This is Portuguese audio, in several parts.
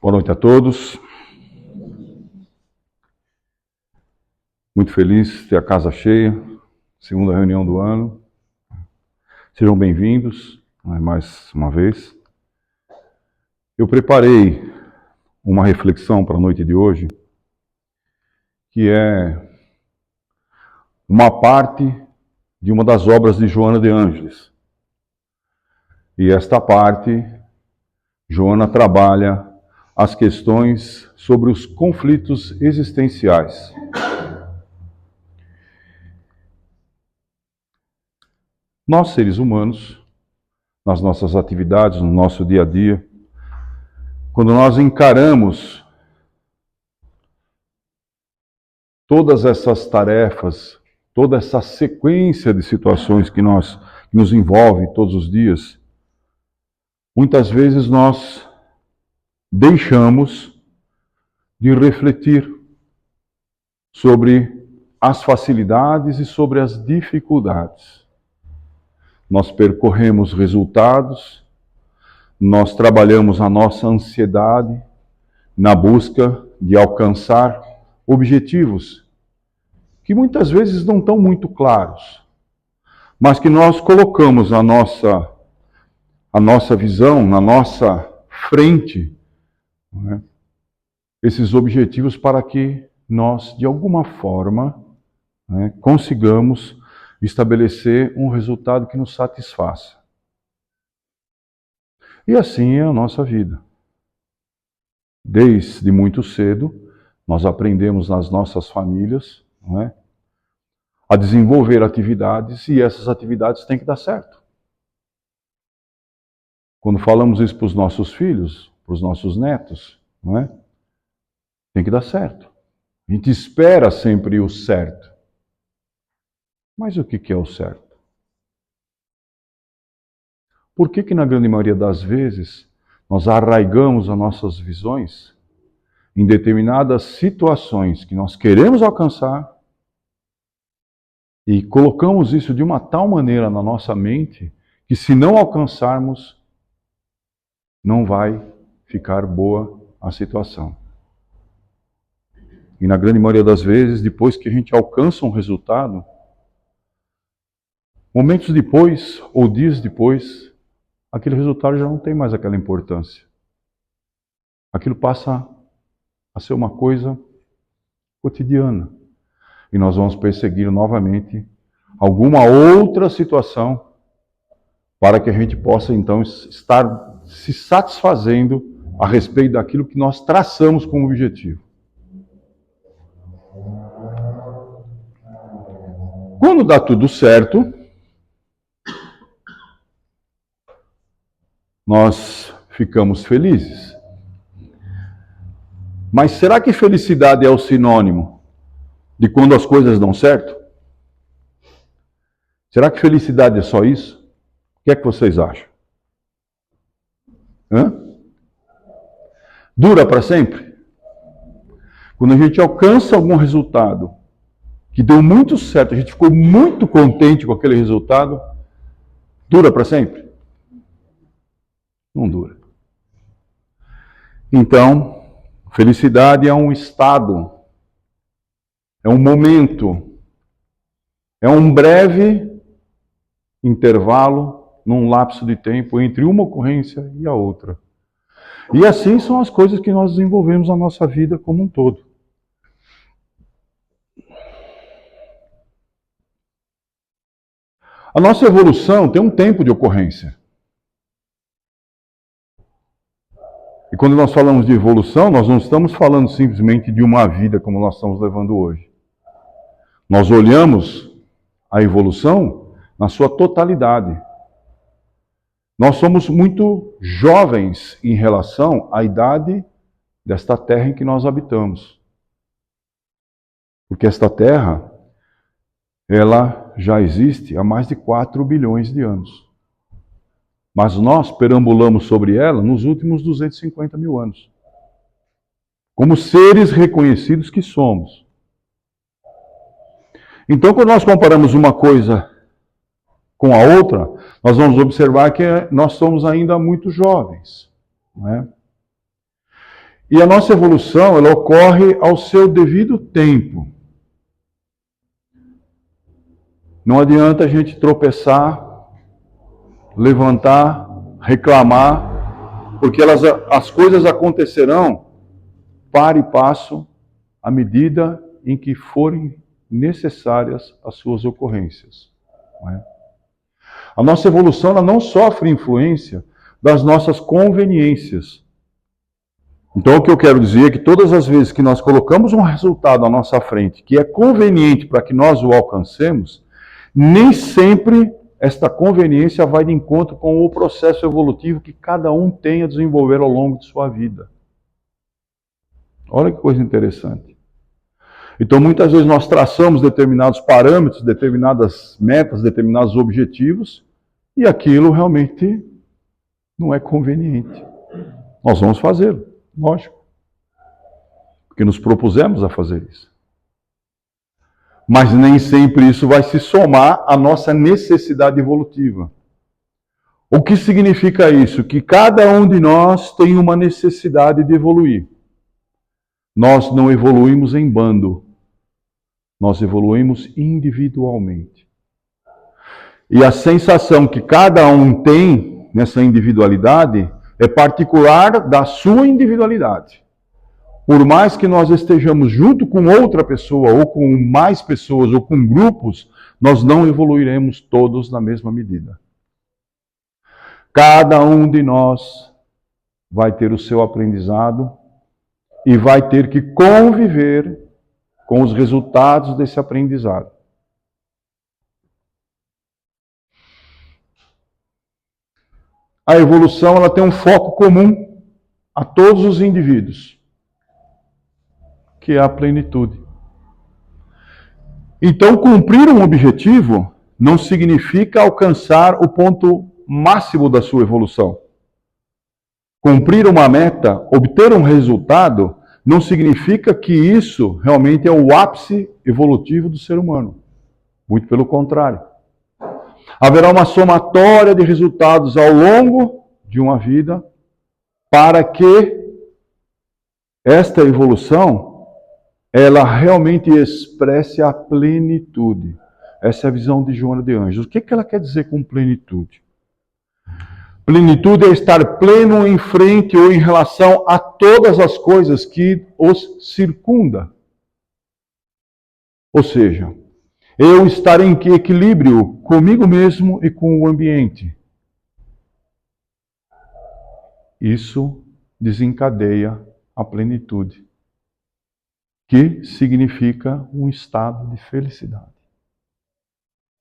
Boa noite a todos. Muito feliz de ter a casa cheia, segunda reunião do ano. Sejam bem-vindos mais uma vez. Eu preparei uma reflexão para a noite de hoje, que é uma parte de uma das obras de Joana de Ângeles. E esta parte, Joana trabalha as questões sobre os conflitos existenciais. Nós, seres humanos, nas nossas atividades, no nosso dia a dia, quando nós encaramos todas essas tarefas, toda essa sequência de situações que nos envolve todos os dias, muitas vezes nós deixamos de refletir sobre as facilidades e sobre as dificuldades. Nós percorremos resultados, nós trabalhamos a nossa ansiedade na busca de alcançar objetivos que muitas vezes não estão muito claros, mas que nós colocamos a nossa visão, na nossa frente, né, esses objetivos para que nós, de alguma forma, né, consigamos estabelecer um resultado que nos satisfaça. E assim é a nossa vida. Desde muito cedo, nós aprendemos nas nossas famílias, não é, a desenvolver atividades, e essas atividades têm que dar certo. Quando falamos isso para os nossos filhos, para os nossos netos, não é? Tem que dar certo. A gente espera sempre o certo. Mas o que é o certo? Por que na grande maioria das vezes nós arraigamos as nossas visões em determinadas situações que nós queremos alcançar e colocamos isso de uma tal maneira na nossa mente que, se não alcançarmos, não vai ficar boa a situação. E na grande maioria das vezes, depois que a gente alcança um resultado, momentos depois ou dias depois, aquele resultado já não tem mais aquela importância. Aquilo passa a ser uma coisa cotidiana. E nós vamos perseguir novamente alguma outra situação para que a gente possa então estar se satisfazendo a respeito daquilo que nós traçamos como objetivo. Quando dá tudo certo, nós ficamos felizes. Mas será que felicidade é o sinônimo de quando as coisas dão certo? Será que felicidade é só isso? O que é que vocês acham? Dura para sempre? Quando a gente alcança algum resultado que deu muito certo, a gente ficou muito contente com aquele resultado, dura para sempre? Não dura. Então, felicidade é um estado, é um momento, é um breve intervalo num lapso de tempo entre uma ocorrência e a outra. E assim são as coisas que nós desenvolvemos na nossa vida como um todo. A nossa evolução tem um tempo de ocorrência. E quando nós falamos de evolução, nós não estamos falando simplesmente de uma vida como nós estamos levando hoje. Nós olhamos a evolução na sua totalidade. Nós somos muito jovens em relação à idade desta terra em que nós habitamos. Porque esta terra, ela já existe há mais de 4 bilhões de anos. Mas nós perambulamos sobre ela nos últimos 250 mil anos. Como seres reconhecidos que somos. Então, quando nós comparamos uma coisa com a outra, nós vamos observar que nós somos ainda muito jovens, não é? E a nossa evolução, ela ocorre ao seu devido tempo. Não adianta a gente tropeçar, levantar, reclamar, porque as coisas acontecerão para e passo à medida em que forem necessárias as suas ocorrências. Não é? A nossa evolução ela não sofre influência das nossas conveniências. Então o que eu quero dizer é que todas as vezes que nós colocamos um resultado à nossa frente que é conveniente para que nós o alcancemos, nem sempre esta conveniência vai de encontro com o processo evolutivo que cada um tem a desenvolver ao longo de sua vida. Olha que coisa interessante. Então, muitas vezes nós traçamos determinados parâmetros, determinadas metas, determinados objetivos, e aquilo realmente não é conveniente. Nós vamos fazê-lo, lógico. Porque nos propusemos a fazer isso. Mas nem sempre isso vai se somar à nossa necessidade evolutiva. O que significa isso? Que cada um de nós tem uma necessidade de evoluir. Nós não evoluímos em bando. Nós evoluímos individualmente. E a sensação que cada um tem nessa individualidade é particular da sua individualidade. Por mais que nós estejamos junto com outra pessoa, ou com mais pessoas, ou com grupos, nós não evoluiremos todos na mesma medida. Cada um de nós vai ter o seu aprendizado e vai ter que conviver com os resultados desse aprendizado. A evolução ela tem um foco comum a todos os indivíduos, que é a plenitude. Então, cumprir um objetivo não significa alcançar o ponto máximo da sua evolução. Cumprir uma meta, obter um resultado, não significa que isso realmente é o ápice evolutivo do ser humano. Muito pelo contrário. Haverá uma somatória de resultados ao longo de uma vida para que esta evolução ela realmente expresse a plenitude. Essa é a visão de Joana de Ângeles. O que ela quer dizer com plenitude? Plenitude é estar pleno em frente ou em relação a todas as coisas que os circunda. Ou seja, eu estar em equilíbrio comigo mesmo e com o ambiente. Isso desencadeia a plenitude, que significa um estado de felicidade.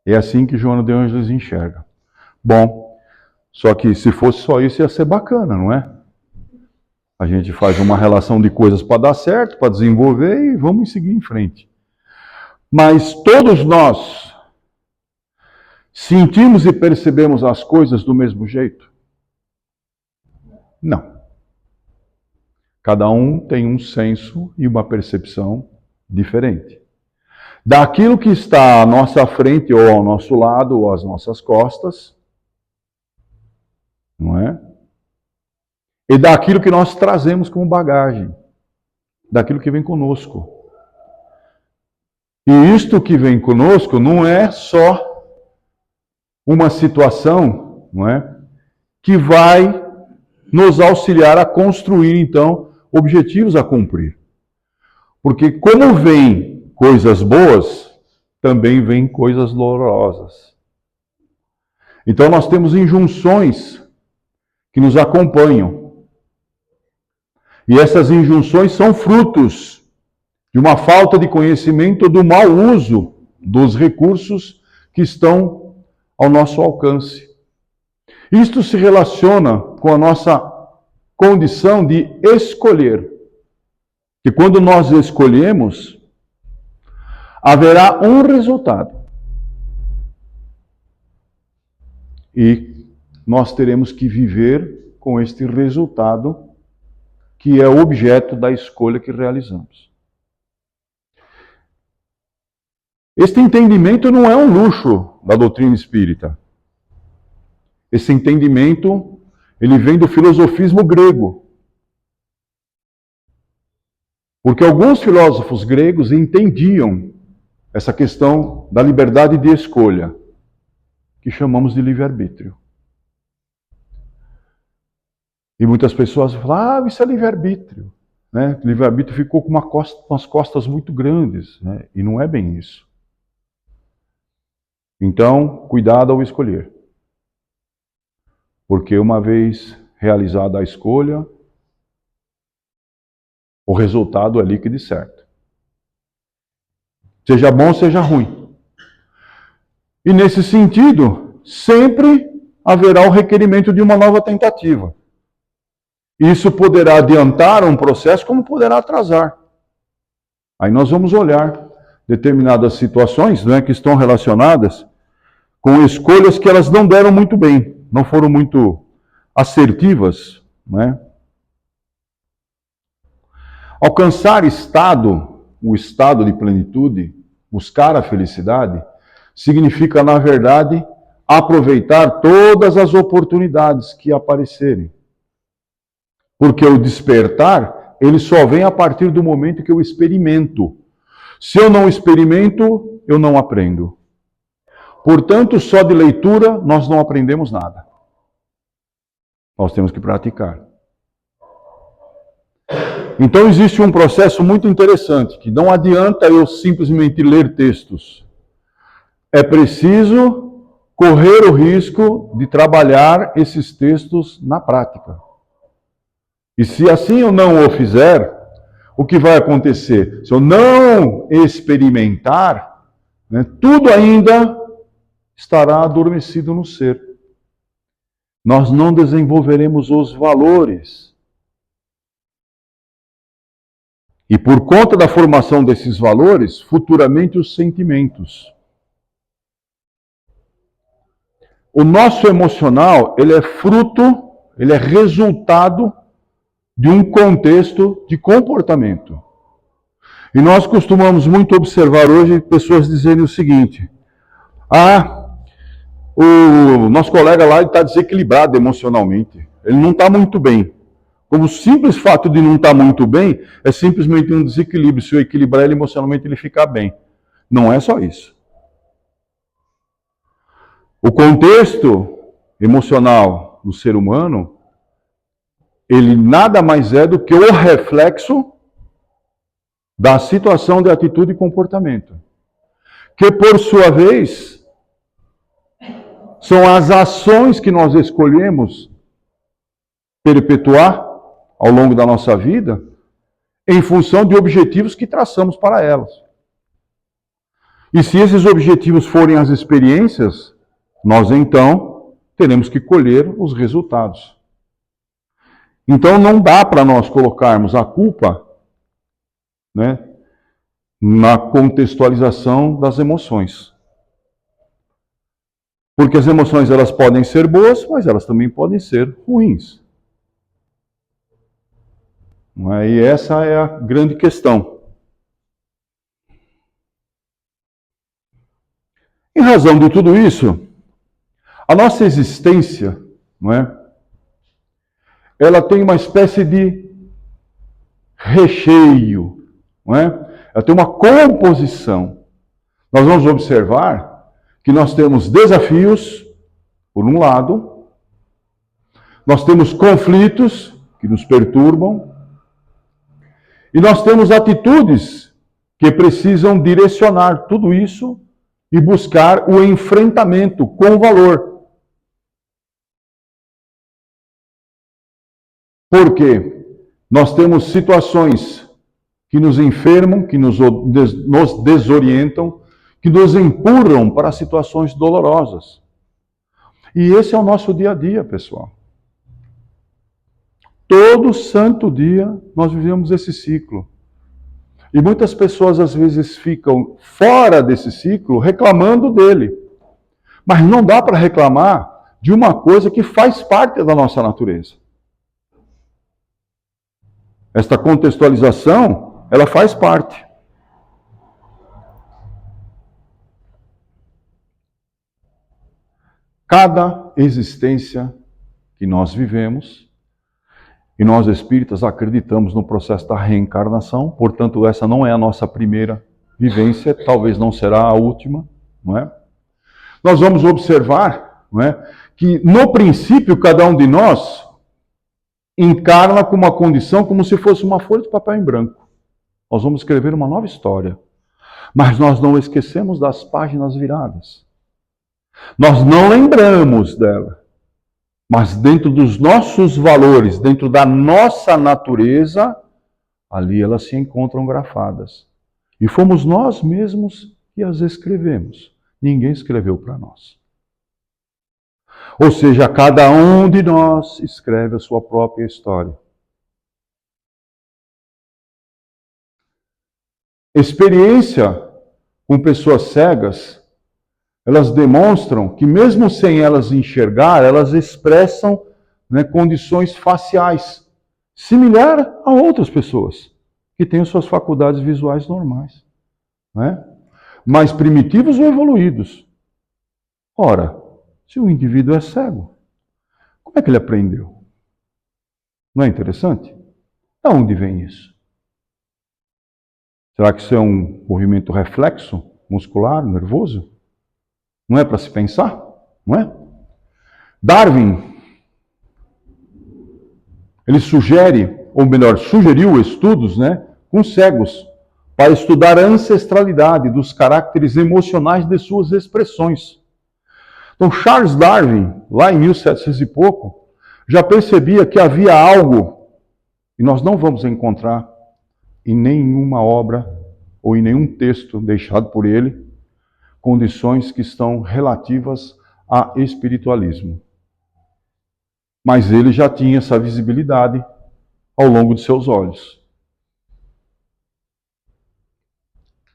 É assim que Joana de Ângeles enxerga. Bom, só que se fosse só isso ia ser bacana, não é? A gente faz uma relação de coisas para dar certo, para desenvolver e vamos seguir em frente. Mas todos nós sentimos e percebemos as coisas do mesmo jeito? Não. Cada um tem um senso e uma percepção diferente. Daquilo que está à nossa frente, ou ao nosso lado, ou às nossas costas, não é? E daquilo que nós trazemos como bagagem, daquilo que vem conosco. E isto que vem conosco não é só uma situação, não é, que vai nos auxiliar a construir, então, objetivos a cumprir. Porque como vem coisas boas, também vem coisas dolorosas. Então nós temos injunções que nos acompanham. E essas injunções são frutos de uma falta de conhecimento ou do mau uso dos recursos que estão ao nosso alcance. Isto se relaciona com a nossa condição de escolher. E quando nós escolhemos, haverá um resultado. E nós teremos que viver com este resultado que é o objeto da escolha que realizamos. Este entendimento não é um luxo da doutrina espírita. Esse entendimento, ele vem do filosofismo grego. Porque alguns filósofos gregos entendiam essa questão da liberdade de escolha, que chamamos de livre-arbítrio. E muitas pessoas falam, isso é livre-arbítrio. Né? Livre-arbítrio ficou com umas costas muito grandes, né? E não é bem isso. Então, cuidado ao escolher. Porque uma vez realizada a escolha, o resultado é líquido e certo. Seja bom, seja ruim. E nesse sentido, sempre haverá o requerimento de uma nova tentativa. Isso poderá adiantar um processo, como poderá atrasar. Aí nós vamos olhar determinadas situações, né, que estão relacionadas com escolhas que elas não deram muito bem, não foram muito assertivas, né? Alcançar o estado de plenitude, buscar a felicidade, significa, na verdade, aproveitar todas as oportunidades que aparecerem. Porque o despertar, ele só vem a partir do momento que eu experimento. Se eu não experimento, eu não aprendo. Portanto, só de leitura nós não aprendemos nada. Nós temos que praticar. Então existe um processo muito interessante, que não adianta eu simplesmente ler textos. É preciso correr o risco de trabalhar esses textos na prática. E se assim eu não o fizer, o que vai acontecer? Se eu não experimentar, né, tudo ainda estará adormecido no ser. Nós não desenvolveremos os valores. E por conta da formação desses valores, futuramente os sentimentos. O nosso emocional, ele é fruto, ele é resultado de um contexto de comportamento. E nós costumamos muito observar hoje pessoas dizendo o seguinte: o nosso colega lá está desequilibrado emocionalmente, ele não está muito bem. Como o simples fato de não estar muito bem é simplesmente um desequilíbrio. Se eu equilibrar ele emocionalmente, ele fica bem. Não é só isso. O contexto emocional do ser humano, ele nada mais é do que o reflexo da situação de atitude e comportamento. Que, por sua vez, são as ações que nós escolhemos perpetuar ao longo da nossa vida em função de objetivos que traçamos para elas. E se esses objetivos forem as experiências, nós então teremos que colher os resultados. Então não dá para nós colocarmos a culpa, né, na contextualização das emoções. Porque as emoções elas podem ser boas, mas elas também podem ser ruins. E essa é a grande questão. Em razão de tudo isso, a nossa existência, não é? Ela tem uma espécie de recheio, não é? Ela tem uma composição. Nós vamos observar que nós temos desafios, por um lado, nós temos conflitos que nos perturbam, e nós temos atitudes que precisam direcionar tudo isso e buscar o enfrentamento com valor. Porque nós temos situações que nos enfermam, que nos desorientam, que nos empurram para situações dolorosas. E esse é o nosso dia a dia, pessoal. Todo santo dia nós vivemos esse ciclo. E muitas pessoas às vezes ficam fora desse ciclo reclamando dele. Mas não dá para reclamar de uma coisa que faz parte da nossa natureza. Esta contextualização, ela faz parte. Cada existência que nós vivemos E nós espíritas acreditamos no processo da reencarnação, portanto, essa não é a nossa primeira vivência, talvez não será a última, não é? Nós vamos observar, não é, que no princípio cada um de nós encarna com uma condição como se fosse uma folha de papel em branco. Nós vamos escrever uma nova história, mas nós não esquecemos das páginas viradas. Nós não lembramos dela. Mas dentro dos nossos valores, dentro da nossa natureza, ali elas se encontram grafadas. E fomos nós mesmos que as escrevemos. Ninguém escreveu para nós. Ou seja, cada um de nós escreve a sua própria história. Experiência com pessoas cegas, elas demonstram que mesmo sem elas enxergar, elas expressam, né, condições faciais, similar a outras pessoas, que têm suas faculdades visuais normais, né? Mais primitivos ou evoluídos. Ora, se o indivíduo é cego, como é que ele aprendeu? Não é interessante? De onde vem isso? Será que isso é um movimento reflexo, muscular, nervoso? Não é para se pensar? Não é? Darwin, ele sugere, ou melhor, sugeriu estudos, né, com cegos, para estudar a ancestralidade dos caracteres emocionais de suas expressões. Então, Charles Darwin, lá em 1700 e pouco, já percebia que havia algo, e nós não vamos encontrar em nenhuma obra ou em nenhum texto deixado por ele, condições que estão relativas a espiritualismo. Mas ele já tinha essa visibilidade ao longo de seus olhos.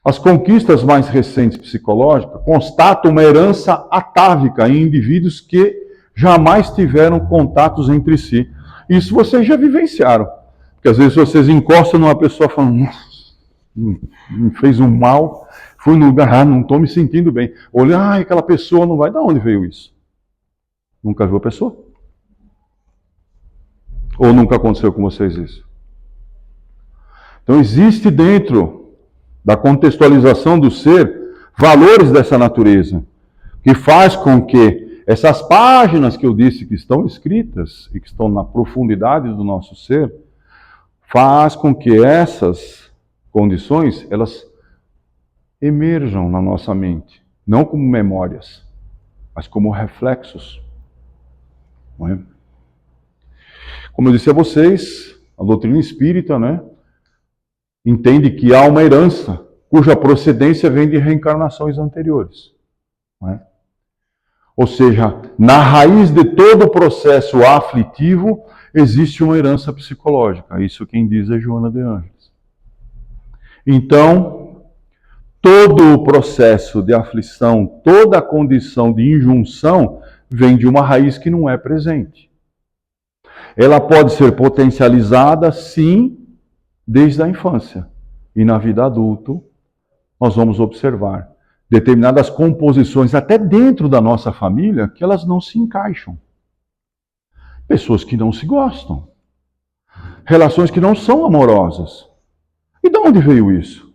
As conquistas mais recentes psicológicas constatam uma herança atávica em indivíduos que jamais tiveram contatos entre si. Isso vocês já vivenciaram. Porque às vezes vocês encostam numa pessoa falando, nossa, me fez um mal, fui no lugar, não estou me sentindo bem. Olha, aquela pessoa não vai. De onde veio isso? Nunca viu a pessoa? Ou nunca aconteceu com vocês isso? Então existe dentro da contextualização do ser valores dessa natureza, que faz com que essas páginas que eu disse que estão escritas e que estão na profundidade do nosso ser, faz com que essas condições, elas emerjam na nossa mente, não como memórias, mas como reflexos. Não é? Como eu disse a vocês, a doutrina espírita, né, entende que há uma herança cuja procedência vem de reencarnações anteriores. Não é? Ou seja, na raiz de todo o processo aflitivo existe uma herança psicológica. Isso quem diz é Joana de Ângeles. Então, todo o processo de aflição, toda a condição de injunção vem de uma raiz que não é presente. Ela pode ser potencializada, sim, desde a infância. E na vida adulta, nós vamos observar determinadas composições, até dentro da nossa família, que elas não se encaixam. Pessoas que não se gostam. Relações que não são amorosas. E de onde veio isso?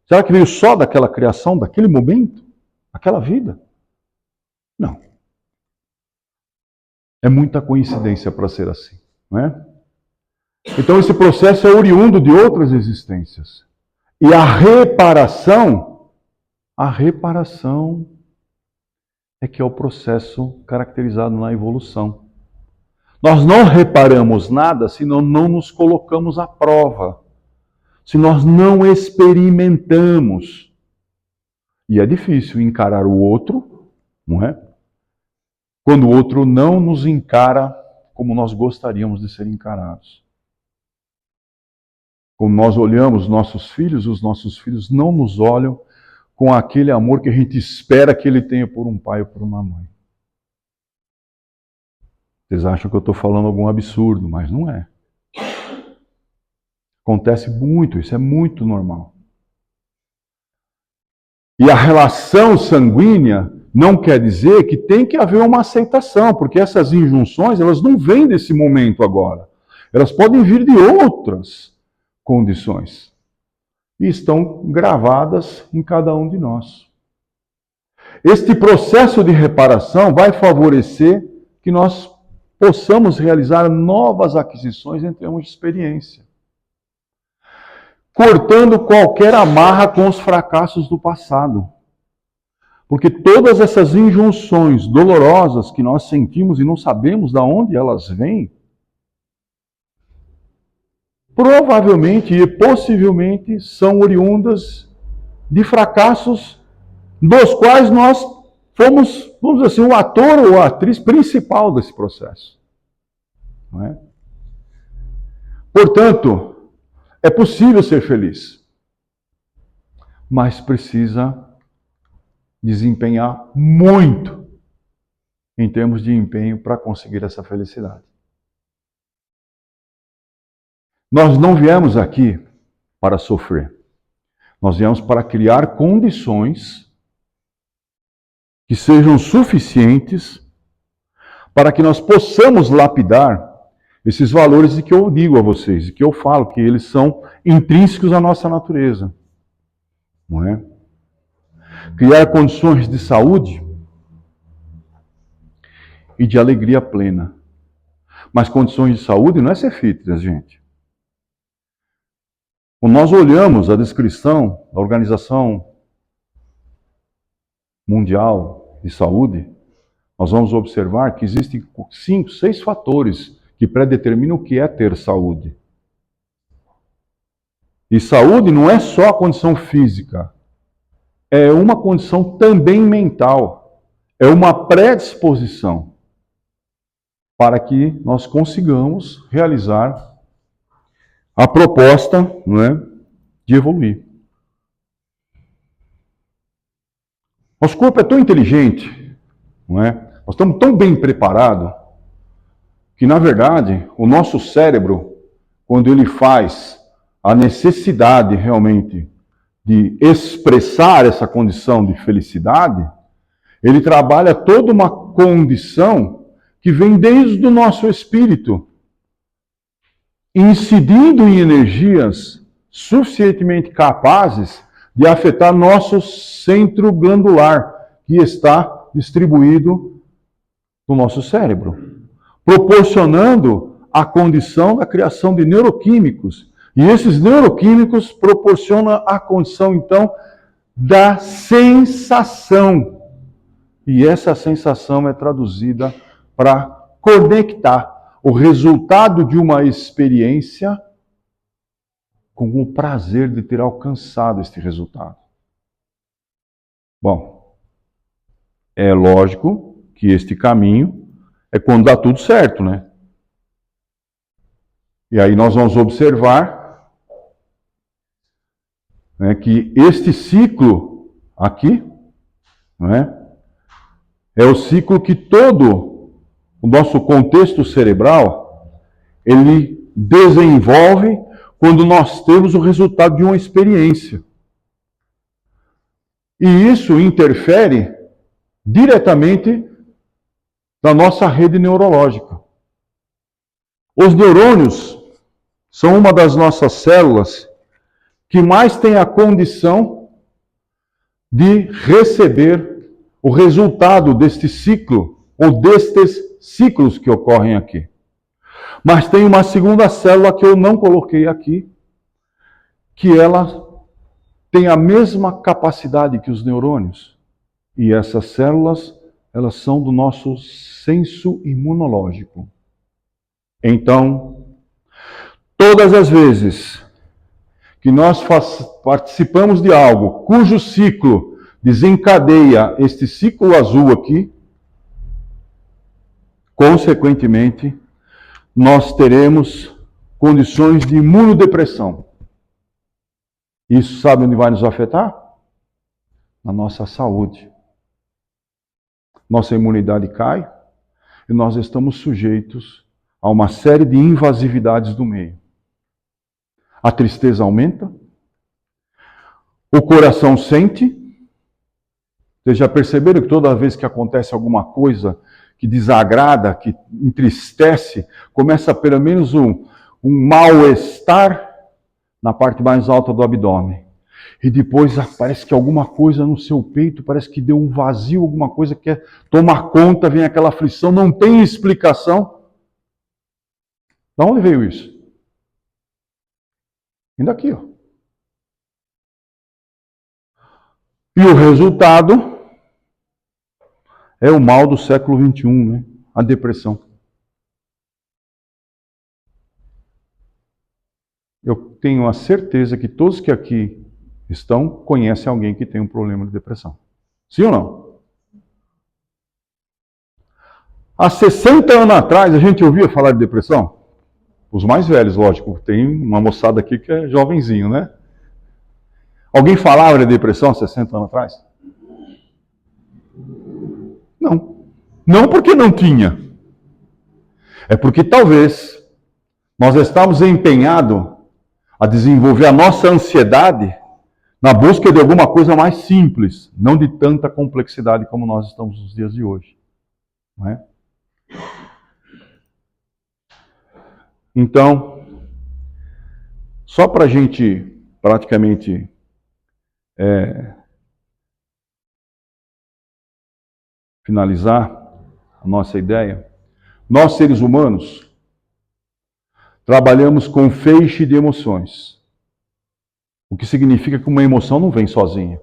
Será que veio só daquela criação, daquele momento? Daquela vida? Não. É muita coincidência para ser assim, não é? Então esse processo é oriundo de outras existências. E a reparação é que é o processo caracterizado na evolução. Nós não reparamos nada se não nos colocamos à prova. Se nós não experimentamos. E é difícil encarar o outro, não é? Quando o outro não nos encara como nós gostaríamos de ser encarados. Quando nós olhamos nossos filhos, os nossos filhos não nos olham com aquele amor que a gente espera que ele tenha por um pai ou por uma mãe. Vocês acham que eu estou falando algum absurdo, mas não é. Acontece muito, isso é muito normal. E a relação sanguínea não quer dizer que tem que haver uma aceitação, porque essas injunções, elas não vêm desse momento agora. Elas podem vir de outras condições. E estão gravadas em cada um de nós. Este processo de reparação vai favorecer que nós possamos realizar novas aquisições em termos de experiência, cortando qualquer amarra com os fracassos do passado. Porque todas essas injunções dolorosas que nós sentimos e não sabemos de onde elas vêm, provavelmente e possivelmente são oriundas de fracassos dos quais nós fomos, vamos dizer assim, o ator ou a atriz principal desse processo. Não é? Portanto, é possível ser feliz, mas precisa desempenhar muito em termos de empenho para conseguir essa felicidade. Nós não viemos aqui para sofrer. Nós viemos para criar condições que sejam suficientes para que nós possamos lapidar esses valores que eu digo a vocês, e que eu falo, que eles são intrínsecos à nossa natureza. Não é? Criar condições de saúde e de alegria plena. Mas condições de saúde não é ser fitness, gente. Quando nós olhamos a descrição da Organização Mundial de Saúde, nós vamos observar que existem 5, 6 fatores que predeterminam o que é ter saúde. E saúde não é só a condição física, é uma condição também mental, é uma predisposição para que nós consigamos realizar a proposta, não é, de evoluir. Nosso corpo é tão inteligente, não é? Nós estamos tão bem preparados que, na verdade, o nosso cérebro, quando ele faz a necessidade realmente de expressar essa condição de felicidade, ele trabalha toda uma condição que vem desde o nosso espírito, incidindo em energias suficientemente capazes de afetar nosso centro glandular, que está distribuído no nosso cérebro, proporcionando a condição da criação de neuroquímicos. E esses neuroquímicos proporcionam a condição, então, da sensação. E essa sensação é traduzida para conectar o resultado de uma experiência com o prazer de ter alcançado este resultado. Bom, é lógico que este caminho é quando dá tudo certo, né? E aí nós vamos observar, né, que este ciclo aqui, não é o ciclo que todo o nosso contexto cerebral, ele desenvolve quando nós temos o resultado de uma experiência. E isso interfere diretamente na nossa rede neurológica. Os neurônios são uma das nossas células que mais tem a condição de receber o resultado deste ciclo, ou destes ciclos que ocorrem aqui. Mas tem uma segunda célula que eu não coloquei aqui, que ela tem a mesma capacidade que os neurônios. E essas células, elas são do nosso senso imunológico. Então, todas as vezes que nós participamos de algo cujo ciclo desencadeia este ciclo azul aqui, consequentemente, nós teremos condições de imunodepressão. Isso sabe onde vai nos afetar? Na nossa saúde. Nossa imunidade cai e nós estamos sujeitos a uma série de invasividades do meio. A tristeza aumenta, o coração sente. Vocês já perceberam que toda vez que acontece alguma coisa que desagrada, que entristece, começa pelo menos um mal-estar na parte mais alta do abdômen. E depois parece que alguma coisa no seu peito, parece que deu um vazio, alguma coisa que quer tomar conta, vem aquela aflição, não tem explicação. De onde veio isso? Vem daqui, ó. E o resultado é o mal do século XXI, né? A depressão. Eu tenho a certeza que todos que aqui estão conhecem alguém que tem um problema de depressão. Sim ou não? Há 60 anos atrás, a gente ouvia falar de depressão? Os mais velhos, lógico. Tem uma moçada aqui que é jovenzinho, né? Alguém falava de depressão há 60 anos atrás? Não. Não porque não tinha. É porque talvez nós estávamos empenhados a desenvolver a nossa ansiedade na busca de alguma coisa mais simples, não de tanta complexidade como nós estamos nos dias de hoje. Não é? Então, só para a gente praticamente finalizar a nossa ideia, nós seres humanos trabalhamos com feixe de emoções. O que significa que uma emoção não vem sozinha.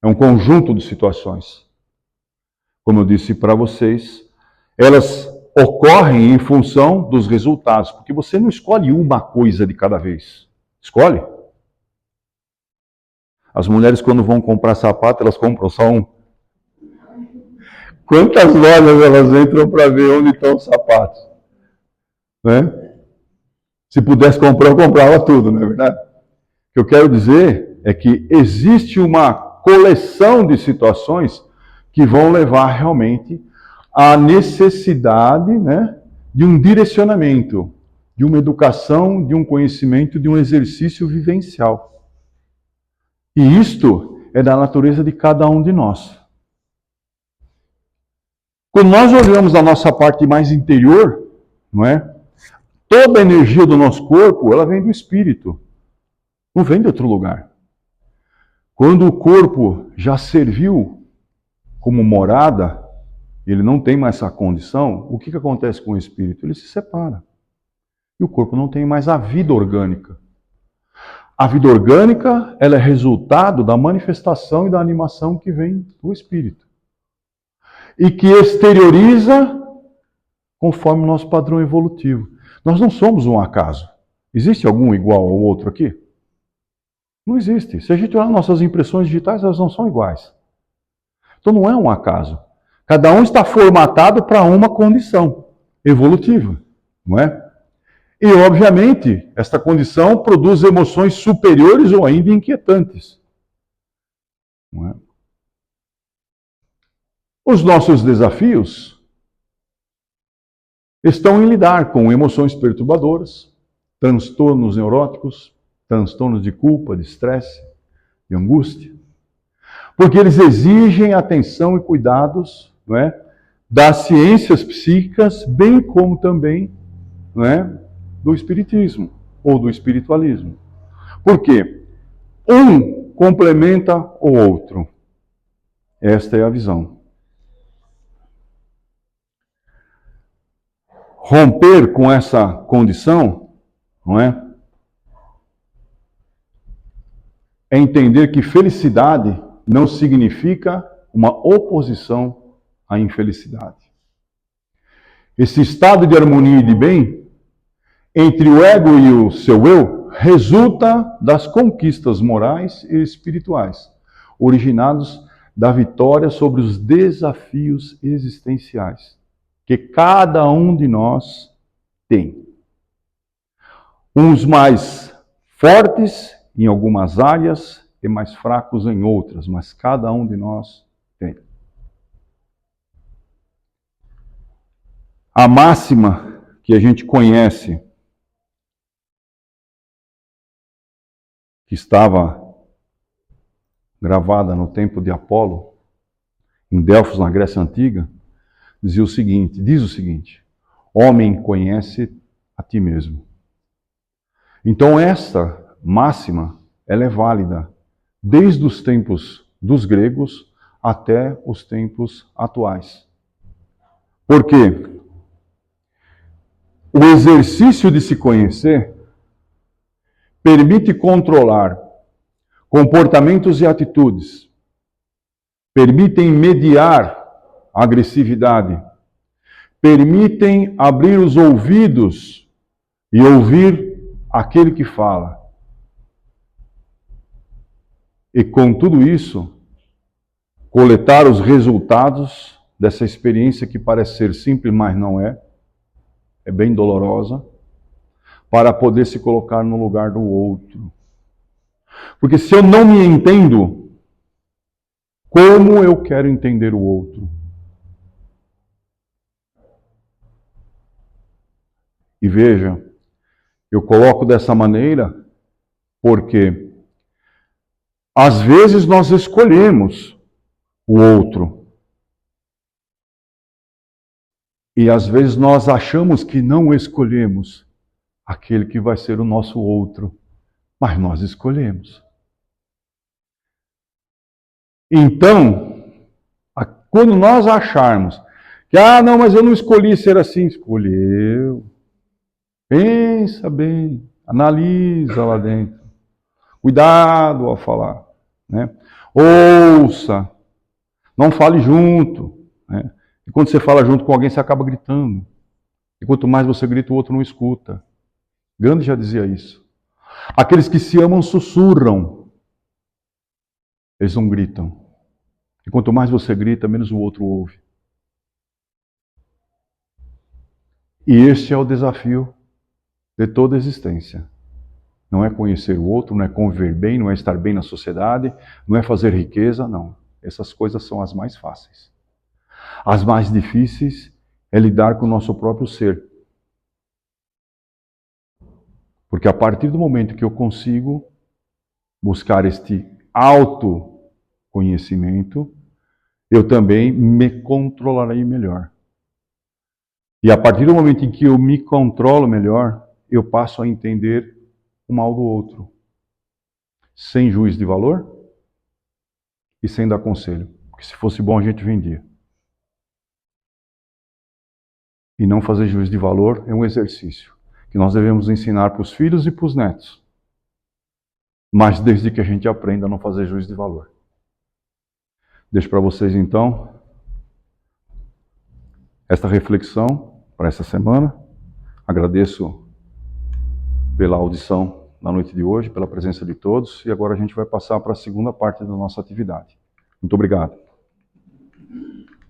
É um conjunto de situações. Como eu disse para vocês, elas ocorrem em função dos resultados, porque você não escolhe uma coisa de cada vez. Escolhe. As mulheres, quando vão comprar sapato, elas compram só um. Quantas lojas elas entram para ver onde estão os sapatos? Né? Se pudesse comprar, eu comprava tudo, não é verdade? O que eu quero dizer é que existe uma coleção de situações que vão levar realmente à necessidade, né, de um direcionamento, de uma educação, de um conhecimento, de um exercício vivencial. E isto é da natureza de cada um de nós. Quando nós olhamos a nossa parte mais interior, não é? Toda a energia do nosso corpo, ela vem do espírito. Não vem de outro lugar. Quando o corpo já serviu como morada, ele não tem mais essa condição, o que acontece com o espírito? Ele se separa. E o corpo não tem mais a vida orgânica. A vida orgânica, ela é resultado da manifestação e da animação que vem do espírito. E que exterioriza conforme o nosso padrão evolutivo. Nós não somos um acaso. Existe algum igual ao outro aqui? Não existe. Se a gente olhar nossas impressões digitais, elas não são iguais. Então não é um acaso. Cada um está formatado para uma condição evolutiva, não é? E, obviamente, esta condição produz emoções superiores ou ainda inquietantes. Não é? Os nossos desafios estão em lidar com emoções perturbadoras, transtornos neuróticos, transtornos de culpa, de estresse, de angústia. Porque eles exigem atenção e cuidados, não é, das ciências psíquicas, bem como também, não é, do espiritismo ou do espiritualismo. Por quê? Um complementa o outro. Esta é a visão. Romper com essa condição, não é? É entender que felicidade não significa uma oposição à infelicidade. Esse estado de harmonia e de bem entre o ego e o seu eu resulta das conquistas morais e espirituais, originados da vitória sobre os desafios existenciais que cada um de nós tem. Uns mais fortes em algumas áreas e mais fracos em outras, mas cada um de nós tem. A máxima que a gente conhece, que estava gravada no templo de Apolo, em Delfos, na Grécia Antiga, diz o seguinte: homem, conhece a ti mesmo. Então esta máxima, ela é válida desde os tempos dos gregos até os tempos atuais. Por quê? O exercício de se conhecer permite controlar comportamentos e atitudes, permitem mediar a agressividade, permitem abrir os ouvidos e ouvir aquele que fala. E com tudo isso, coletar os resultados dessa experiência que parece ser simples, mas não é bem dolorosa, para poder se colocar no lugar do outro. Porque se eu não me entendo, como eu quero entender o outro? E veja, eu coloco dessa maneira porque às vezes nós escolhemos o outro. E às vezes nós achamos que não escolhemos aquele que vai ser o nosso outro, mas nós escolhemos. Então, quando nós acharmos que, não, mas eu não escolhi ser assim, escolheu. Pensa bem, analisa lá dentro. Cuidado ao falar, né? Ouça, não fale junto, né? E quando você fala junto com alguém, você acaba gritando. E quanto mais você grita, o outro não escuta. Gandhi já dizia isso. Aqueles que se amam sussurram. Eles não gritam. E quanto mais você grita, menos o outro ouve. E este é o desafio de toda a existência. Não é conhecer o outro, não é conviver bem, não é estar bem na sociedade, não é fazer riqueza, não. Essas coisas são as mais fáceis. As mais difíceis é lidar com o nosso próprio ser. Porque a partir do momento que eu consigo buscar este autoconhecimento, eu também me controlarei melhor. E a partir do momento em que eu me controlo melhor, eu passo a entender o mal do outro. Sem juízo de valor e sem dar conselho. Porque se fosse bom a gente vendia. E não fazer juízo de valor é um exercício que nós devemos ensinar para os filhos e para os netos. Mas desde que a gente aprenda a não fazer juízo de valor. Deixo para vocês então esta reflexão para essa semana. Agradeço pela audição na noite de hoje, pela presença de todos, e agora a gente vai passar para a segunda parte da nossa atividade. Muito obrigado.